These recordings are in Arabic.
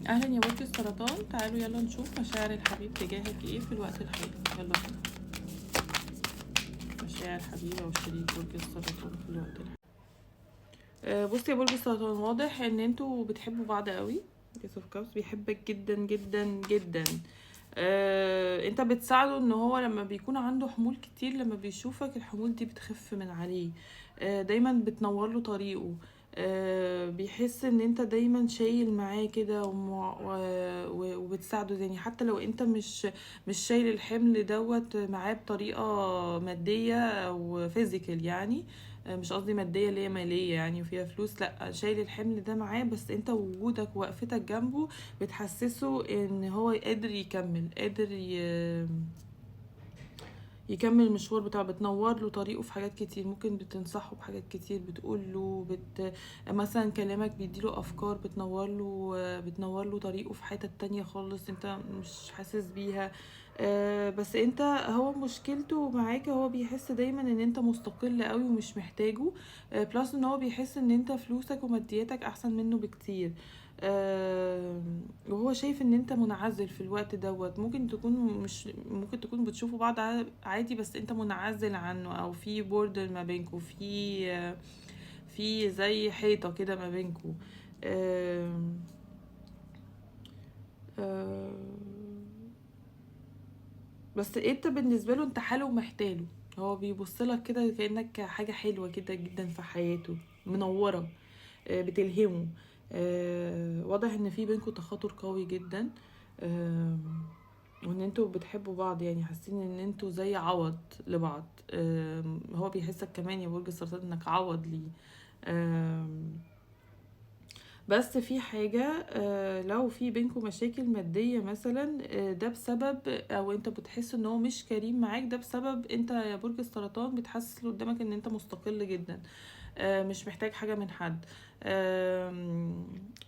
اهلا يا برج السرطان، تعالوا يلا نشوف مشاعر الحبيب تجاهك ايه في الوقت الحالي. يلا بينا. مشاعر حبيبه وشريك برج السرطان في الوقت الحالي. بصي يا برج السرطان، واضح ان انتوا بتحبوا بعض قوي. يوسف كاوس بيحبك جدا جدا جدا. انت بتساعده ان هو لما بيكون عنده حمول كتير، لما بيشوفك الحمول دي بتخف من عليه. دايما بتنور له طريقه. بيحس ان انت دايما شايل معاه كده وبتساعده، يعني حتى لو انت مش شايل الحمل دوت معاه بطريقة مادية او فيزيكال يعني. مش قصدي مادية اللي هي مالية يعني وفيها فلوس، لا، شايل الحمل ده معاه، بس انت وجودك ووقفتك جنبه بتحسسه ان هو قادر يكمل، قادر يكمل المشوار بتاعه. بتنور له طريقه في حاجات كتير، ممكن بتنصحه بحاجات كتير، بتقول له مثلا كلامك بيديله افكار، بتنور له طريقه في حتة تانية خالص انت مش حاسس بيها. بس انت، هو مشكلته معاك هو بيحس دايما ان انت مستقل قوي ومش محتاجه. بلس ان هو بيحس ان انت فلوسك ومادياتك احسن منه بكتير. وهو شايف ان انت منعزل في الوقت دوت. ممكن تكون بتشوفوا بعض عادي، بس انت منعزل عنه، او في بوردر ما بينكوا، في زي حيطة كده ما بينكوا. آم، آم، بس انت بالنسبة له انت حاله ومحتاله. هو بيبصلك كده كأنك حاجة حلوة كده جدا في حياته، منورة. بتلهمه. واضح ان في بينكم تخاطر قوي جدا. وان انتوا بتحبوا بعض، يعني حاسين ان انتوا زي عوض لبعض. هو بيحسك كمان يا برج السرطان انك عوض ليه. بس في حاجة، لو في بينكم مشاكل مادية مثلا، ده بسبب، او انت بتحس ان هو مش كريم معاك، ده بسبب انت يا برج السرطان بتحسس اللي قدامك ان انت مستقل جدا. مش محتاج حاجة من حد.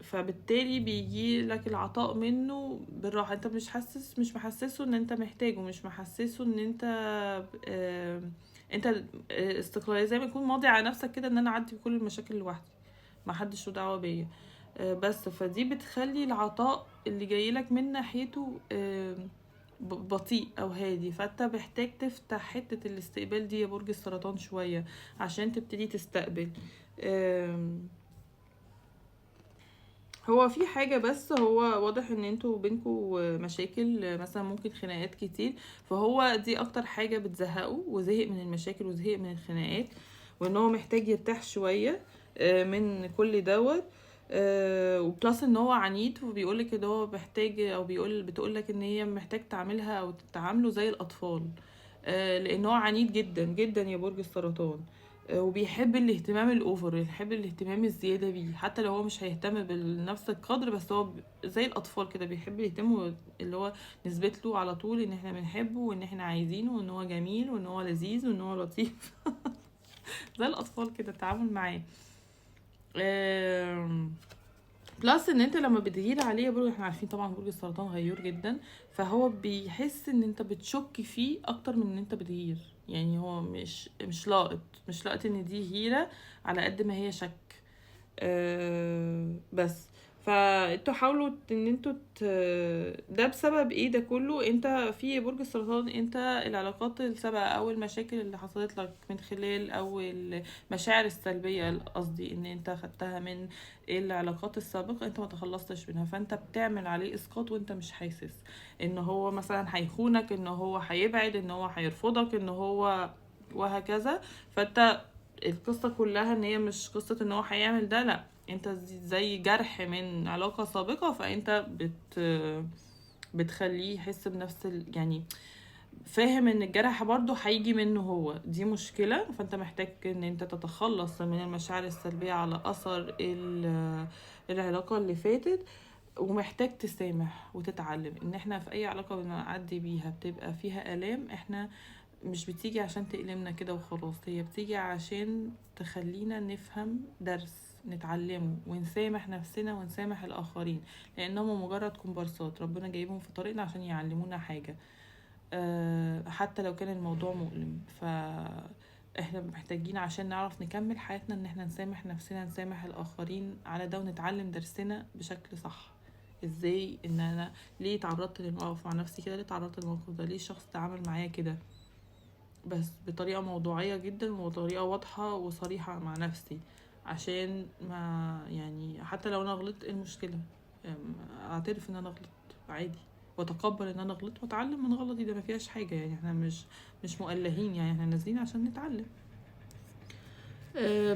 فبالتالي بيجي لك العطاء منه بالراحة. انت مش محسسه ان انت محتاجه، مش محسسه ان انت انت استقلالية، زي ما يكون ماضي على نفسك كده ان انا اعدي بكل المشاكل لوحدي، ما حدش له دعوة بيا. بس فدي بتخلي العطاء اللي جايلك من ناحيته بطيء او هادي. فانت محتاج تفتح حتة الاستقبال دي يا برج السرطان شوية عشان تبتدي تستقبل. آم، هو في حاجة، بس هو واضح ان انتوا بينكوا مشاكل، مثلا ممكن خناقات كتير. فهو دي اكتر حاجة بتزهقه، وزهق من المشاكل وزهق من الخناقات، وان هو محتاج يرتاح شوية من كل دوت. وبلس ان هو عنيد، وبيقولك ان هو محتاج، او بتقولك ان هي محتاج تعملها او تعامله زي الاطفال. لان هو عنيد جدا جدا يا برج السرطان. وبيحب الاهتمام الاوفر، بيحب الاهتمام الزياده بيه، حتى لو هو مش هيهتم بنفس القدر، بس هو زي الاطفال كده بيحب يهتم، اللي هو نثبت له على طول ان احنا بنحبه، وان احنا عايزينه، وان هو جميل، وان هو لذيذ، وان هو لطيف. زي الاطفال كده التعامل معاه. بلس ان انت لما بتغير عليه، برضه احنا عارفين طبعا برج السرطان غيور جدا، فهو بيحس ان انت بتشك فيه اكتر من ان انت بتغير. يعني هو مش لاقط ان دي غيرة على قد ما هي شك. بس فانتوا حاولوا ان انتوا ده بسبب ايه ده كله؟ انت في برج السرطان، انت العلاقات السابقة او المشاكل اللي حصلت لك من خلال، او المشاعر السلبية، قصدي ان انت خدتها من العلاقات السابقة، انت ما تخلصتش منها، فانت بتعمل عليه اسقاط وانت مش حاسس ان هو مثلا هيخونك، ان هو هيبعد، ان هو هيرفضك، ان هو وهكذا. فانت القصة كلها ان هي مش قصة ان هو هيعمل ده، لا، انت زي جرح من علاقة سابقة، فانت بتخليه يحس بنفس يعني فاهم ان الجرح برضه هيجي منه هو، دي مشكلة. فانت محتاج ان انت تتخلص من المشاعر السلبية على اثر العلاقة اللي فاتت. ومحتاج تسامح وتتعلم ان احنا في اي علاقة بنعدي بيها بتبقى فيها آلام، احنا مش بتيجي عشان تألمنا كده وخلاص، هي بتيجي عشان تخلينا نفهم درس نتعلمه، ونسامح نفسنا ونسامح الآخرين، لأنهم مجرد كومبارسات ربنا جايبهم في طريقنا عشان يعلمونا حاجة. حتى لو كان الموضوع مؤلم، احنا محتاجين عشان نعرف نكمل حياتنا ان احنا نسامح نفسنا، نسامح الآخرين على ده، ونتعلم درسنا بشكل صح. ازاي ان انا ليه اتعرضت للموقف مع نفسي كده، ليه اتعرضت للموقف ده، ليه الشخص تعامل معايا كده، بس بطريقة موضوعية جدا وطريقة واضحة وصريحة مع نفسي، عشان ما يعني حتى لو انا غلطت ايه المشكلة، اعترف ان انا غلطت عادي، واتقبل ان انا غلطت واتعلم من غلطي، ده ما فيهاش حاجة يعني، احنا مش مؤلهين يعني، احنا نازلين عشان نتعلم.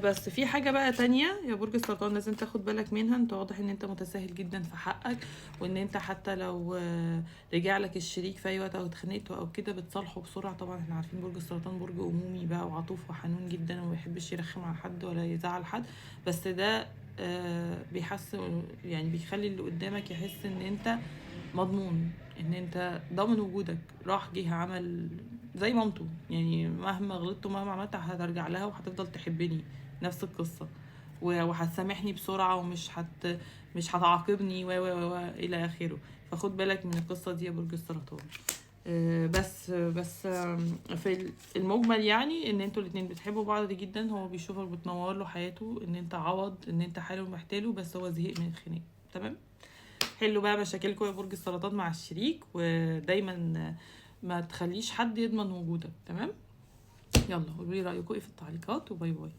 بس في حاجة بقى تانية يا برج السرطان لازم تاخد بالك منها. انت واضح ان انت متساهل جدا في حقك، وان انت حتى لو رجع لك الشريك في اي وقت او اتخانقتوا او كده بتصالحه بسرعة. طبعا احنا عارفين برج السرطان برج عمومي بقى وعطوف وحنون جدا، وما يحبش يرخم على حد ولا يزعل حد، بس ده بيحس يعني بيخلي اللي قدامك يحس ان انت مضمون، ان انت ضامن وجودك. راح جه عمل زي مامته يعني، مهما غلطت ومهما عملت هترجع لها وهتفضل تحبني، نفس القصة، وهتسامحني بسرعة، مش هتعاقبني و الى اخره. فخد بالك من القصة دي يا برج السرطان. بس في المجمل يعني ان انتوا الاتنين بتحبوا بعض جدا، هو بيشوفك بتنور له حياته، ان انت عوض، ان انت حاله ومحتاجه، بس هو زهق من الخناق. تمام. حلوا بقى مشاكلكم يا برج السرطان مع الشريك، ودايما ما تخليش حد يضمن وجودك. تمام. يلا قولوا لي رايكم ايه في التعليقات، وباي باي.